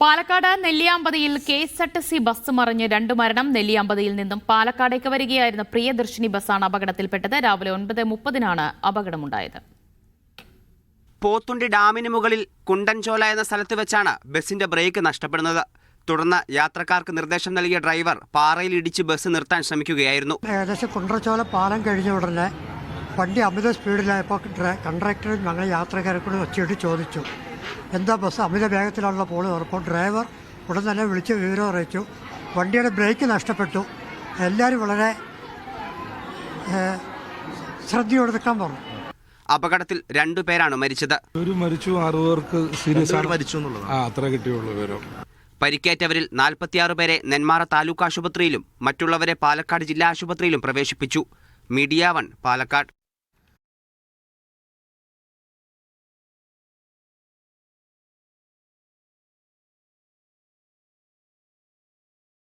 Palakkad നെല്ലിയാമ്പതിയിൽ KSRTC bus മറിഞ്ഞ് 2 മരണം. നെല്ലിയാമ്പതിയിൽ നിന്നും പാലക്കാടേക്ക് വരികയായിരുന്ന പ്രിയദർശിനി ബസ്സാണ് അപകടത്തിൽപ്പെട്ടത്. രാവിലെ 9:30 അപകടമുണ്ടായത്. പോത്തുണ്ടി ഡാമിന് മുകളിൽ കുണ്ടൻചോല എന്ന സ്ഥലത്ത് വെച്ചാണ് ബസിന്റെ ബ്രേക്ക് നഷ്ടപ്പെടുന്നത്. തുടർന്ന് യാത്രക്കാർക്ക് നിർദ്ദേശം നൽകിയ ഡ്രൈവർ പാറയിൽ ഇടിച്ച് ബസ് നിർത്താൻ ശ്രമിക്കുകയായിരുന്നു. ഏകദേശം കുണ്ടൻചോല പാലം കഴിഞ്ഞ ഉടനെ വണ്ടി അമിത സ്പീഡിലായപ്പോൾ കണ്ടക്ടർ ഞങ്ങൾ യാത്രക്കാരെ കൂടി വെച്ചിട്ട് ചോദിച്ചു, എന്താ ബസ് അമിത വേഗത്തിലാണല്ലോ പോള് ഉറപ്പോൾ. ഡ്രൈവർ ഉടൻ തന്നെ വിളിച്ച് വിവരം അറിയിച്ചു. വണ്ടിയുടെ ബ്രേക്ക് നഷ്ടപ്പെട്ടു. എല്ലാവരും വളരെ ശ്രദ്ധയോടെ നിൽക്കാൻ പറഞ്ഞു. അപകടത്തിൽ 2 പേരാണ് മരിച്ചത്. മരിച്ചു, 6 പേർക്ക് സീരിയസ് മരിച്ചു എന്നുള്ളത് അത്ര കിട്ടിയുള്ളൂ വിവരം. പരിക്കേറ്റവരിൽ 46 പേരെ നെന്മാറ താലൂക്ക് ആശുപത്രിയിലും മറ്റുള്ളവരെ പാലക്കാട് ജില്ലാ ആശുപത്രിയിലും പ്രവേശിപ്പിച്ചു. മീഡിയ 1 പാലക്കാട്.